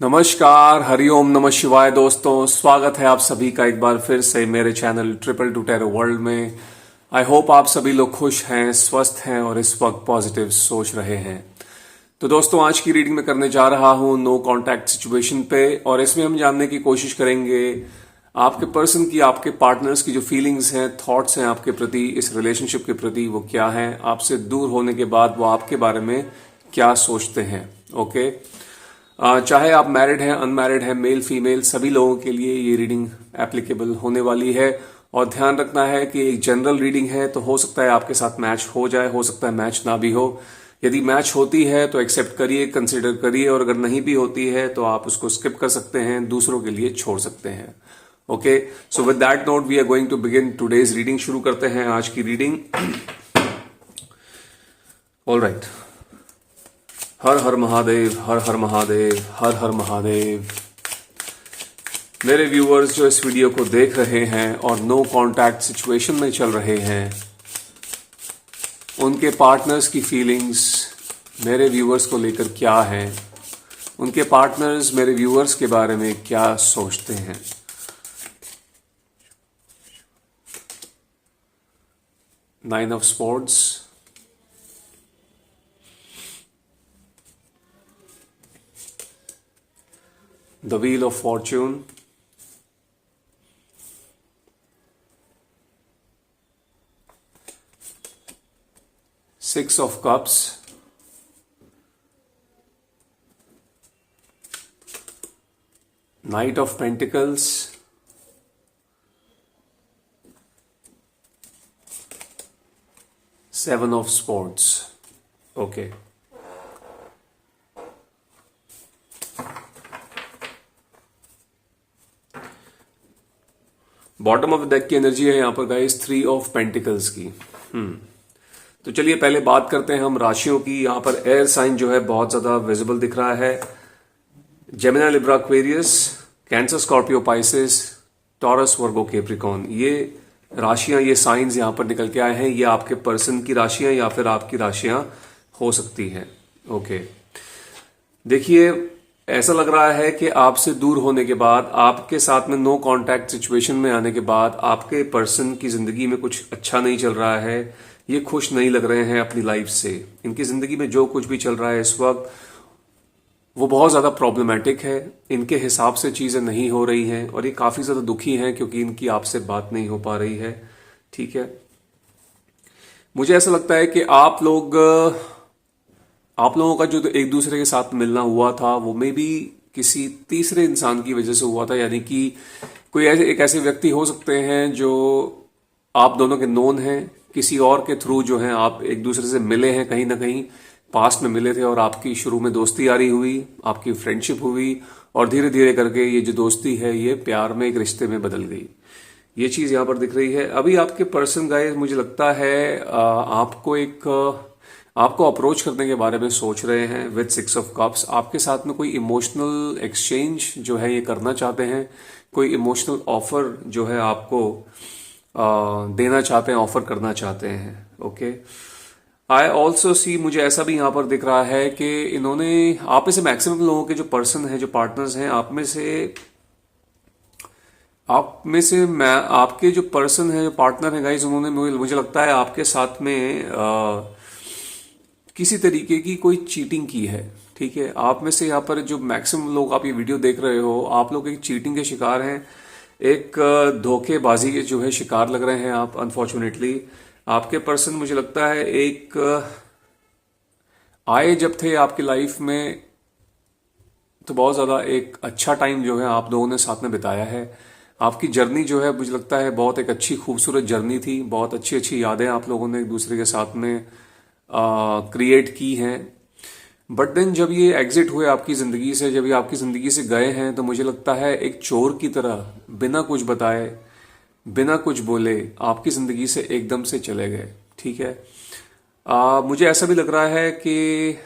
नमस्कार, हरिओम नमः शिवाय दोस्तों। स्वागत है आप सभी का एक बार फिर से मेरे channel triple two tarot world में। आई होप आप सभी लोग खुश हैं, स्वस्थ हैं और इस वक्त पॉजिटिव सोच रहे हैं। तो दोस्तों, आज की रीडिंग में करने जा रहा हूं नो कांटेक्ट सिचुएशन पे, और इसमें हम जानने की कोशिश करेंगे आपके पर्सन की, आपके पार्टनर्स की जो फीलिंग्स हैं, थॉट्स हैं आपके प्रति, इस रिलेशनशिप के प्रति वो क्या हैं। आपसे दूर होने के बाद वो आपके बारे में क्या सोचते हैं। ओके, चाहे आप मैरिड हैं, अनमैरिड हैं, मेल फीमेल, सभी लोगों के लिए ये रीडिंग एप्लीकेबल होने वाली है। और ध्यान रखना है कि एक जनरल रीडिंग है, तो हो सकता है आपके साथ मैच हो जाए, हो सकता है मैच ना भी हो। यदि मैच होती है तो एक्सेप्ट करिए, कंसिडर करिए, और अगर नहीं भी होती है तो आप उसको स्किप कर सकते हैं, दूसरों के लिए छोड़ सकते हैं। Okay, so with that note we are going to begin today's reading. शुरू करते हैं आज की रीडिंग। All right. हर हर महादेव, हर हर महादेव, हर हर महादेव। मेरे व्यूअर्स जो इस वीडियो को देख रहे हैं और नो कांटेक्ट सिचुएशन में चल रहे हैं, उनके पार्टनर्स की फीलिंग्स मेरे व्यूअर्स को लेकर क्या है, उनके पार्टनर्स मेरे व्यूअर्स के बारे में क्या सोचते हैं। Nine of sports, the wheel of fortune, six of cups, knight of pentacles, seven of swords. Okay, bottom of the deck की एनर्जी है यहाँ पर गाइस, थ्री ऑफ पेंटिकल्स की। तो चलिए पहले बात करते हैं हम राशियों की। यहाँ पर एयर साइन जो है बहुत ज्यादा विजिबल दिख रहा है। Gemini, Libra, Aquarius, Cancer, Scorpio, Pisces, Taurus, Virgo, Capricorn, ये राशियां, ये साइंस यहाँ पर निकल के आए हैं। ये आपके पर्सन की राशियां या फिर आपकी राशियां हो सकती हैं। ओके, देखिए ऐसा लग रहा है कि आपसे दूर होने के बाद, आपके साथ में नो कांटेक्ट सिचुएशन में आने के बाद, आपके पर्सन की जिंदगी में कुछ अच्छा नहीं चल रहा है। ये खुश नहीं लग रहे हैं अपनी लाइफ से। इनकी जिंदगी में जो कुछ भी चल रहा है इस वक्त वो बहुत ज्यादा प्रॉब्लमेटिक है। इनके हिसाब से चीजें नहीं हो रही हैं और ये काफी ज्यादा दुखी हैं क्योंकि इनकी आपसे बात नहीं हो पा रही है। ठीक है, मुझे ऐसा लगता है कि आप लोगों का जो एक दूसरे के साथ मिलना हुआ था वो मे बी किसी तीसरे इंसान की वजह से हुआ था। यानी कि कोई एक ऐसे व्यक्ति हो सकते हैं जो आप दोनों के नोन हैं, किसी और के थ्रू जो है आप एक दूसरे से मिले हैं, कहीं ना कहीं पास्ट में मिले थे और आपकी शुरू में दोस्ती यारी हुई, आपकी फ्रेंडशिप हुई, और धीरे धीरे करके ये जो दोस्ती है ये प्यार में, एक रिश्ते में बदल गई। ये चीज यहां पर दिख रही है। अभी आपके पर्सन गाइस, मुझे लगता है आपको अप्रोच करने के बारे में सोच रहे हैं विद सिक्स ऑफ कप्स। आपके साथ में कोई इमोशनल एक्सचेंज जो है ये करना चाहते हैं, कोई इमोशनल ऑफर जो है आपको देना चाहते हैं, ऑफर करना चाहते हैं। ओके, आई ऑल्सो सी, मुझे ऐसा भी यहां पर दिख रहा है कि इन्होंने, आप में से मैक्सिमम लोगों के जो पर्सन हैं, जो पार्टनर्स हैं, मैं आपके जो पर्सन है, जो पार्टनर है गाइस, उन्होंने मुझे लगता है आपके साथ में किसी तरीके की कोई चीटिंग की है। ठीक है, आप में से यहाँ पर जो मैक्सिमम लोग आप ये वीडियो देख रहे हो, आप लोग एक चीटिंग के शिकार हैं, एक धोखेबाजी के जो है शिकार लग रहे हैं आप। अनफॉर्चुनेटली आपके पर्सन, मुझे लगता है एक आए जब थे आपकी लाइफ में तो बहुत ज्यादा एक अच्छा टाइम जो है आप लोगों ने साथ में बिताया है। आपकी जर्नी जो है मुझे लगता है बहुत एक अच्छी खूबसूरत जर्नी थी। बहुत अच्छी अच्छी यादें आप लोगों ने एक दूसरे के साथ में क्रिएट की हैं। बट देन जब ये एग्जिट हुए आपकी जिंदगी से, जब ये आपकी जिंदगी से गए हैं, तो मुझे लगता है एक चोर की तरह बिना कुछ बताए, बिना कुछ बोले आपकी जिंदगी से एकदम से चले गए। ठीक है, मुझे ऐसा भी लग रहा है कि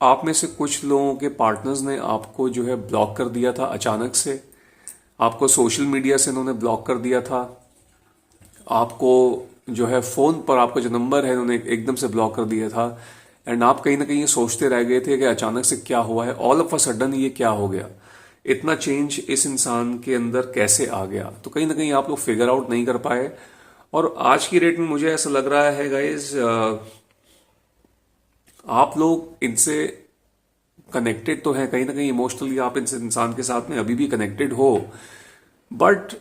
आप में से कुछ लोगों के पार्टनर्स ने आपको जो है ब्लॉक कर दिया था अचानक से। आपको सोशल मीडिया से इन्होंने ब्लॉक कर दिया था। आपको जो है फोन पर आपका जो नंबर है उन्होंने एकदम से ब्लॉक कर दिया था। एंड आप कहीं ना कहीं ये सोचते रह गए थे कि अचानक से क्या हुआ है, ऑल ऑफ अ सडन ये क्या हो गया, इतना चेंज इस इंसान के अंदर कैसे आ गया। तो कहीं ना कहीं आप लोग फिगर आउट नहीं कर पाए। और आज की डेट में मुझे ऐसा लग रहा है गाइज, आप लोग इनसे कनेक्टेड तो है कहीं ना कहीं इमोशनली, आप इस इंसान के साथ में अभी भी कनेक्टेड हो, बट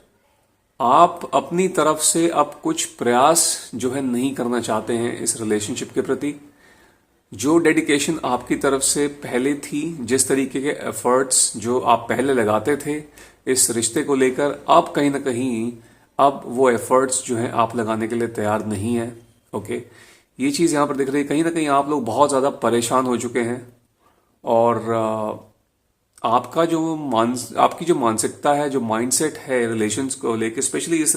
आप अपनी तरफ से अब कुछ प्रयास जो है नहीं करना चाहते हैं इस रिलेशनशिप के प्रति। जो डेडिकेशन आपकी तरफ से पहले थी, जिस तरीके के एफर्ट्स जो आप पहले लगाते थे इस रिश्ते को लेकर, अब कहीं ना कहीं अब वो एफर्ट्स जो है आप लगाने के लिए तैयार नहीं है। ओके, ये चीज यहां पर दिख रही है। कहीं ना कहीं आप लोग बहुत ज्यादा परेशान हो चुके हैं और आपकी जो मानसिकता है, जो माइंडसेट है रिलेशंस को लेकर, स्पेशली इस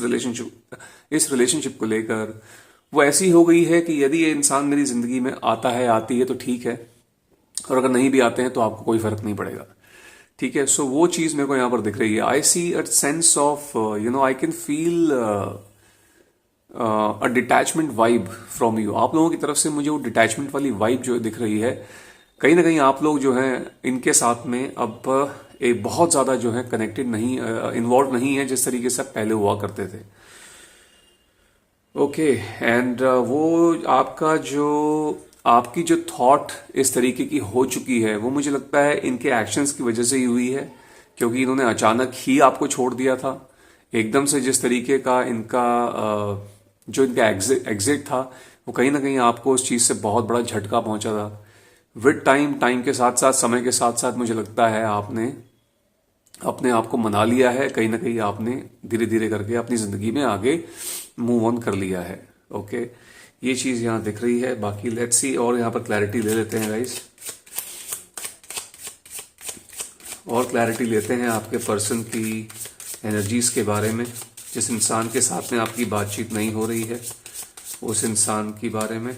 रिलेशनशिप को लेकर, वो ऐसी हो गई है कि यदि ये इंसान मेरी जिंदगी में आता है, आती है तो ठीक है, और अगर नहीं भी आते हैं तो आपको कोई फर्क नहीं पड़ेगा। ठीक है, सो वो चीज मेरे को यहां पर दिख रही है। I see a sense of I can feel a detachment vibe from you. आप लोगों की तरफ से मुझे वो डिटैचमेंट वाली वाइब जो दिख रही है, कहीं ना कहीं आप लोग जो हैं इनके साथ में अब एक बहुत ज्यादा जो है कनेक्टेड नहीं, इन्वॉल्व नहीं है जिस तरीके से पहले हुआ करते थे। ओके, एंड वो आपकी जो थॉट इस तरीके की हो चुकी है, वो मुझे लगता है इनके एक्शंस की वजह से ही हुई है, क्योंकि इन्होंने अचानक ही आपको छोड़ दिया था एकदम से। जिस तरीके का इनका जो इनका एग्जिट था, वो कहीं ना कहीं आपको उस चीज से बहुत बड़ा झटका पहुंचा था। विद टाइम के साथ साथ, समय के साथ साथ, मुझे लगता है आपने अपने आप को मना लिया है, कहीं ना कहीं आपने धीरे धीरे करके अपनी जिंदगी में आगे मूव ऑन कर लिया है। ओके, ये चीज यहां दिख रही है। बाकी लेट्स सी, और यहां पर क्लैरिटी ले लेते हैं गाइस, और क्लैरिटी लेते हैं आपके पर्सन की एनर्जीज के बारे में। जिस इंसान के साथ में आपकी बातचीत नहीं हो रही है, उस इंसान के बारे में।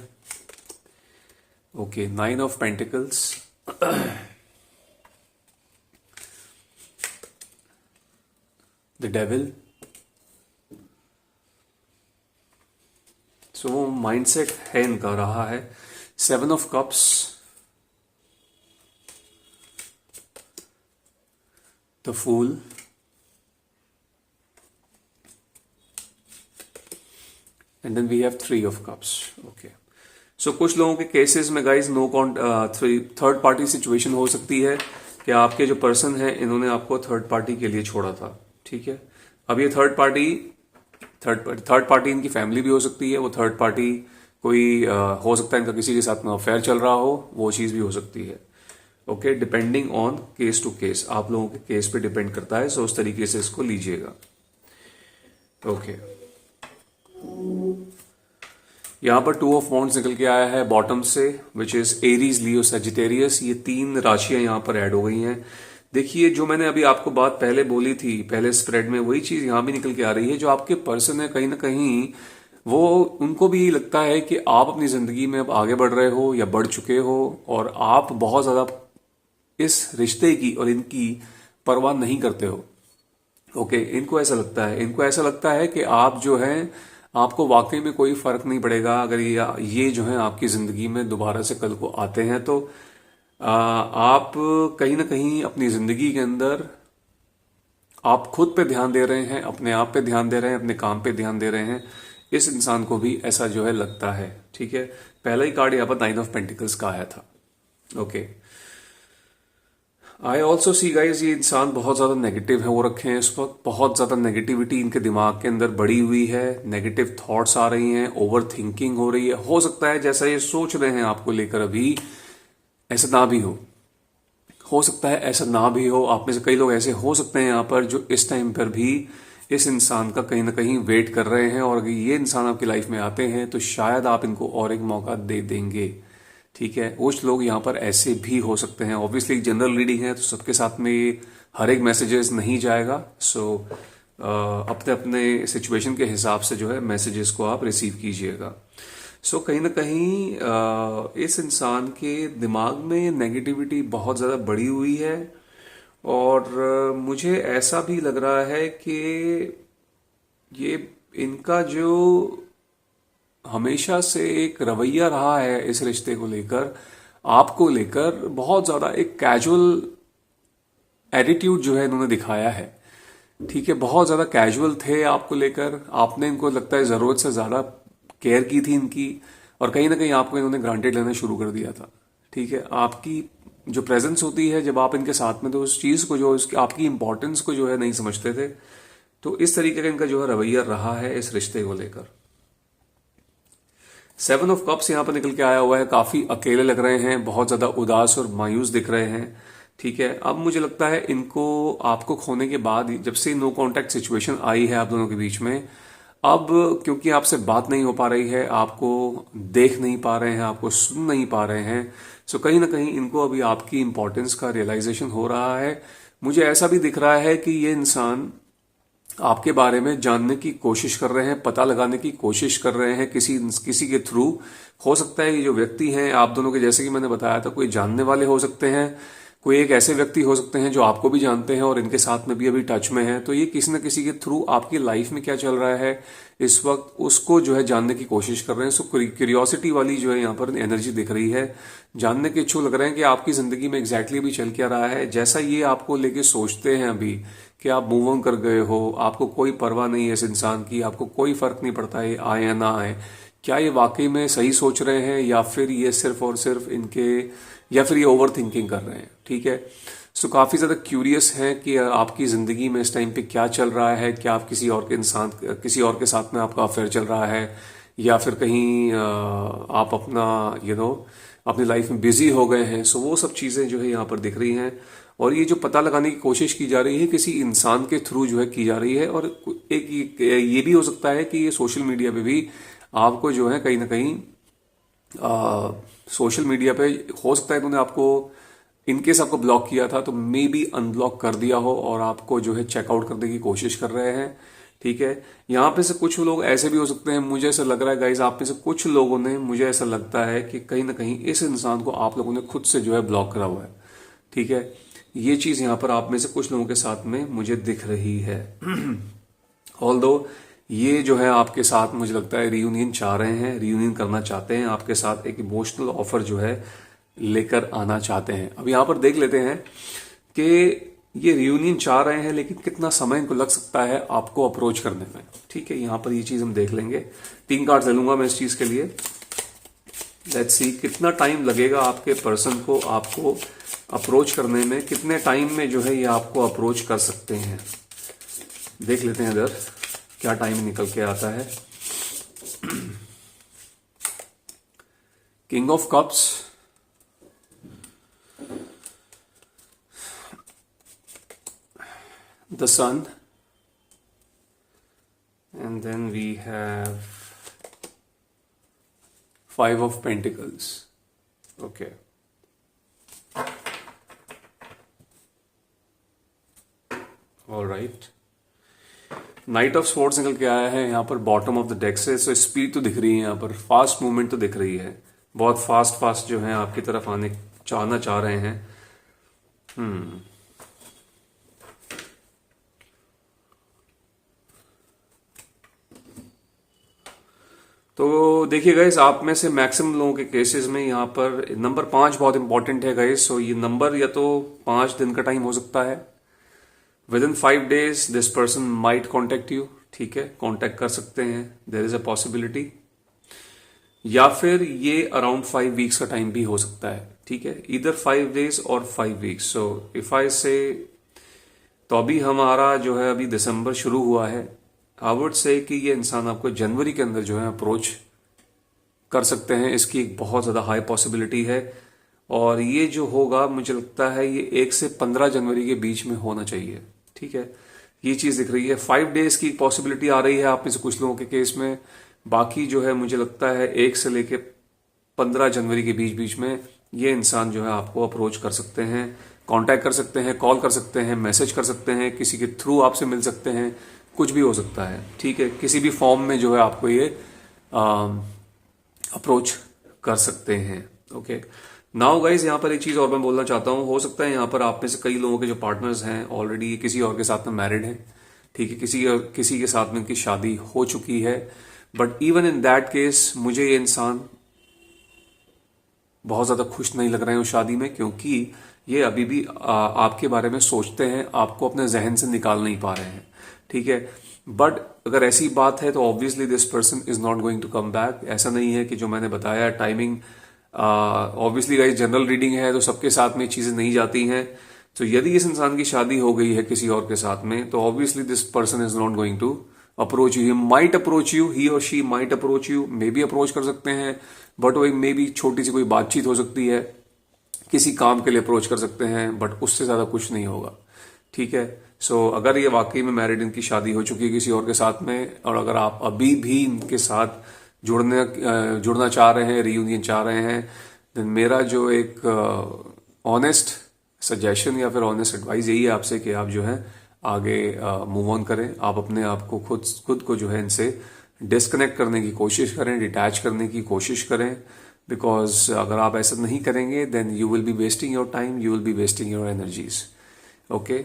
Okay, 9 of pentacles, the devil. So वो माइंडसेट है इनका रहा है। 7 of cups, the fool, and then we have 3 of cups. Okay, so कुछ लोगों के केसेस में गाइस थर्ड पार्टी सिचुएशन हो सकती है कि आपके जो पर्सन है इन्होंने आपको थर्ड पार्टी के लिए छोड़ा था। ठीक है, अब ये थर्ड पार्टी इनकी फैमिली भी हो सकती है। वो थर्ड पार्टी कोई हो सकता है इनका किसी के साथ में अफेयर चल रहा हो, वो चीज भी हो सकती है। Okay, depending on case to case, आप लोगों के केस पे डिपेंड करता है, सो उस तरीके से इसको लीजिएगा। ओके, यहां पर 2 ऑफ वॉन्ड्स निकल के आया है बॉटम से, which is Aries, Leo, Sagittarius. ये 3 राशियां यहां पर ऐड हो गई हैं। देखिए, जो मैंने अभी आपको बात पहले बोली थी पहले स्प्रेड में, वही चीज यहां भी निकल के आ रही है। जो आपके पर्सन है, कहीं ना कहीं वो, उनको भी लगता है कि आप अपनी जिंदगी में अब आगे बढ़ रहे हो या बढ़ चुके हो, और आप बहुत ज्यादा इस रिश्ते की और इनकी परवाह नहीं करते हो। ओके, इनको ऐसा लगता है कि आप जो है, आपको वाकई में कोई फर्क नहीं पड़ेगा अगर ये जो है आपकी जिंदगी में दोबारा से कल को आते हैं, तो आप कहीं ना कहीं अपनी जिंदगी के अंदर आप खुद पे ध्यान दे रहे हैं, अपने आप पे ध्यान दे रहे हैं, अपने काम पे ध्यान दे रहे हैं। इस इंसान को भी ऐसा जो है लगता है। ठीक है, पहला ही कार्ड यहाँ पर 9 ऑफ पेंटिकल्स का आया था। Okay, I also see guys, ये इंसान बहुत ज्यादा नेगेटिव है, वो रखे हैं इस वक्त। बहुत ज्यादा नेगेटिविटी इनके दिमाग के अंदर बढ़ी हुई है, नेगेटिव थॉट्स आ रही हैं, ओवर थिंकिंग हो रही है। हो सकता है जैसा ये सोच रहे हैं आपको लेकर अभी, ऐसा ना भी हो सकता है ऐसा ना भी हो। आप में से कई लोग ऐसे हो सकते हैं यहाँ पर जो इस टाइम पर भी इस इंसान का कहीं ना कहीं वेट कर रहे हैं, और अगर ये इंसान आपकी लाइफ में आते हैं तो शायद आप इनको और एक मौका दे देंगे। ठीक है, कुछ लोग यहाँ पर ऐसे भी हो सकते हैं। ऑब्वियसली जनरल रीडिंग है तो सबके साथ में हर एक मैसेजेस नहीं जाएगा, सो अपने अपने सिचुएशन के हिसाब से जो है मैसेजेस को आप रिसीव कीजिएगा। सो कहीं ना कहीं इस इंसान के दिमाग में नेगेटिविटी बहुत ज़्यादा बढ़ी हुई है, और मुझे ऐसा भी लग रहा है कि ये इनका जो हमेशा से एक रवैया रहा है इस रिश्ते को लेकर, आपको लेकर बहुत ज्यादा एक कैजुअल एटीट्यूड जो है इन्होंने दिखाया है। ठीक है, बहुत ज्यादा कैजुअल थे आपको लेकर, आपने इनको लगता है जरूरत से ज्यादा केयर की थी इनकी, और कहीं ना कहीं आपको इन्होंने ग्रांटेड लेना शुरू कर दिया था। ठीक है, आपकी जो प्रेजेंस होती है जब आप इनके साथ में, तो उस चीज को जो उसकी आपकी इंपॉर्टेंस को जो है नहीं समझते थे। तो इस तरीके का इनका जो है रवैया रहा है इस रिश्ते को लेकर। 7 ऑफ कप्स यहाँ पर निकल के आया हुआ है, काफी अकेले लग रहे हैं, बहुत ज्यादा उदास और मायूस दिख रहे हैं। ठीक है, अब मुझे लगता है इनको आपको खोने के बाद, जब से नो कांटेक्ट सिचुएशन आई है आप दोनों के बीच में, अब क्योंकि आपसे बात नहीं हो पा रही है, आपको देख नहीं पा रहे हैं, आपको सुन नहीं पा रहे हैं, सो कहीं ना कहीं इनको अभी आपकी इंपॉर्टेंस का रियलाइजेशन हो रहा है। मुझे ऐसा भी दिख रहा है कि ये इंसान आपके बारे में जानने की कोशिश कर रहे हैं, पता लगाने की कोशिश कर रहे हैं किसी किसी के थ्रू। हो सकता है ये जो व्यक्ति हैं आप दोनों के, जैसे कि मैंने बताया था, कोई जानने वाले हो सकते हैं, कोई एक ऐसे व्यक्ति हो सकते हैं जो आपको भी जानते हैं और इनके साथ में भी अभी टच में है। तो ये किसी न किसी के थ्रू आपकी लाइफ में क्या चल रहा है इस वक्त, उसको जो है जानने की कोशिश कर रहे हैं। सो क्यूरियोसिटी वाली जो है यहाँ पर एनर्जी दिख रही है, जानने के इच्छुक लग रहे हैं कि आपकी जिंदगी में एग्जैक्टली अभी चल क्या रहा है। जैसा ये आपको लेके सोचते हैं अभी कि आप मूव ऑन कर गए हो, आपको कोई परवाह नहीं है इस इंसान की, आपको कोई फर्क नहीं पड़ता है आए या ना आए, क्या ये वाकई में सही सोच रहे हैं या फिर ये सिर्फ और सिर्फ इनके, या फिर ये ओवर थिंकिंग कर रहे हैं। ठीक है, सो काफी ज्यादा क्यूरियस हैं कि आपकी जिंदगी में इस टाइम पे क्या चल रहा है, क्या आप किसी और के इंसान, किसी और के साथ में आपका अफेयर चल रहा है, या फिर कहीं आप अपना अपनी लाइफ में बिजी हो गए हैं। सो वो सब चीजें जो है यहाँ पर दिख रही हैं, और ये जो पता लगाने की कोशिश की जा रही है किसी इंसान के थ्रू जो है की जा रही है। और एक ये भी हो सकता है कि ये सोशल मीडिया पे भी आपको जो है कहीं ना कहीं सोशल मीडिया पे हो सकता है इन्होंने आपको, इनकेस आपको ब्लॉक किया था तो मे बी अनब्लॉक कर दिया हो और आपको जो है चेकआउट करने की कोशिश कर रहे हैं। ठीक है, यहाँ पे से कुछ लोग ऐसे भी हो सकते हैं, मुझे ऐसा लग रहा है गाइज, आप में से कुछ लोगों ने, मुझे ऐसा लगता है कि कहीं ना कहीं इस इंसान को आप लोगों ने खुद से जो है ब्लॉक करा हुआ है। ठीक है, ये चीज यहाँ पर आप में से कुछ लोगों के साथ में मुझे दिख रही है। ऑल्दो ये जो है आपके साथ मुझे लगता है रियूनियन चाह रहे हैं, रियूनियन करना चाहते हैं आपके साथ, एक इमोशनल ऑफर जो है लेकर आना चाहते हैं। अब यहां पर देख लेते हैं कि ये रियूनियन चाह रहे हैं, लेकिन कितना समय इनको लग सकता है आपको अप्रोच करने में। ठीक है, यहां पर ये चीज हम देख लेंगे, 3 कार्ड ले लूंगा मैं इस चीज के लिए। लेट्स सी कितना टाइम लगेगा आपके पर्सन को आपको अप्रोच करने में, कितने टाइम में जो है ये आपको अप्रोच कर सकते हैं। देख लेते हैं इधर क्या टाइम निकल के आता है। King of cups, the sun, and then we have 5 of pentacles. Okay, alright, knight of swords निकल के आया है यहाँ पर बॉटम ऑफ द डेक से। सो स्पीड तो दिख रही है यहाँ पर, फास्ट मूवमेंट तो दिख रही है, बहुत फास्ट जो है आपकी तरफ आने चाह रहे हैं। तो देखिए गाइस, आप में से मैक्सिमम लोगों के केसेस में यहाँ पर नंबर 5 बहुत इंपॉर्टेंट है गाइस। सो ये नंबर या तो 5 दिन का टाइम हो सकता है, with in 5 days this person might contact you. ठीक है, कॉन्टेक्ट कर सकते हैं, देर इज अ पॉसिबिलिटी, या फिर ये अराउंड 5 weeks का टाइम भी हो सकता है। ठीक है, इधर 5 days और 5 weeks। सो इफ आई से, तो अभी हमारा जो है अभी दिसंबर शुरू हुआ है, आई वुड से कि ये इंसान आपको जनवरी के अंदर जो है अप्रोच कर सकते हैं, इसकी एक बहुत ज्यादा हाई पॉसिबिलिटी है। और ये जो होगा मुझे लगता है ये 1 से 15 जनवरी के बीच में होना चाहिए। ठीक है, ये चीज दिख रही है। 5 days की पॉसिबिलिटी आ रही है आप में से कुछ लोगों के केस में, बाकी जो है मुझे लगता है 1 से लेके 15 जनवरी के बीच में ये इंसान जो है आपको अप्रोच कर सकते हैं, कांटेक्ट कर सकते हैं, कॉल कर सकते हैं, मैसेज कर सकते हैं, किसी के थ्रू आपसे मिल सकते हैं, कुछ भी हो सकता है। ठीक है, किसी भी फॉर्म में जो है आपको ये अप्रोच कर सकते हैं। ओके, नाउ गाइज यहाँ पर एक चीज और मैं बोलना चाहता हूँ, हो सकता है यहाँ पर आप में से कई लोगों के जो पार्टनर्स हैं ऑलरेडी किसी और के साथ में मैरिड हैं। ठीक है, किसी के साथ में इनकी शादी हो चुकी है, but even in that case मुझे ये इंसान बहुत ज़्यादा खुश नहीं लग रहे हैं उस शादी में, क्योंकि ये अभी भी आपके बारे में सोचते हैं, आपको अपने जहन से निकाल नहीं पा रहे हैं, ठीक है। बट अगर ऐसी बात है तो obviously this person is not going to come back. ऐसा नहीं है कि जो मैंने बताया timing, obviously guys general reading है तो सबके साथ में चीज़ें नहीं जाती हैं। तो यदि इस इंसान की शादी हो गई है किसी और के साथ में, तो obviously this person is not going to approach you. Might approach you, he और she might approach you, maybe approach कर सकते हैं, बट वही मे बी छोटी सी कोई बातचीत हो सकती है, किसी काम के लिए अप्रोच कर सकते हैं, बट उससे ज़्यादा कुछ नहीं होगा, ठीक है। सो अगर ये वाकई में मैरिड, इनकी शादी हो चुकी है किसी और के साथ में, और अगर आप अभी भी इनके साथ जुड़ना चाह रहे हैं, रीयूनियन चाह रहे हैं, देन मेरा जो एक ऑनेस्ट सजेशन या फिर ऑनेस्ट एडवाइस यही है आपसे कि आप जो है आगे मूव ऑन करें। आप अपने आप को खुद को जो है इनसे डिस्कनेक्ट करने की कोशिश करें, डिटैच करने की कोशिश करें, बिकॉज अगर आप ऐसा नहीं करेंगे then you will be wasting your time, you will be wasting your energies. Okay,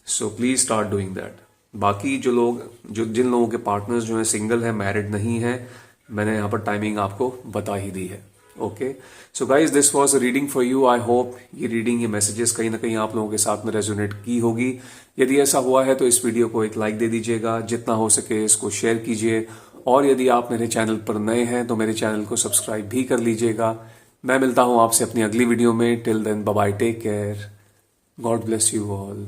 so please start doing that. बाकी जिन लोगों के पार्टनर्स जो है सिंगल है, मैरिड नहीं है, मैंने यहाँ पर टाइमिंग आपको बता ही दी है। Okay, so guys this was a reading for you. I hope ये रीडिंग, ये मैसेजेस कहीं ना कहीं आप लोगों के साथ में रेजोनेट की होगी। यदि ऐसा हुआ है तो इस वीडियो को एक लाइक दे दीजिएगा, जितना हो सके इसको शेयर कीजिए, और यदि आप मेरे चैनल पर नए हैं तो मेरे चैनल को सब्सक्राइब भी कर लीजिएगा। मैं मिलता हूं आपसे अपनी अगली वीडियो में। Till then bye bye, take care, God bless you all.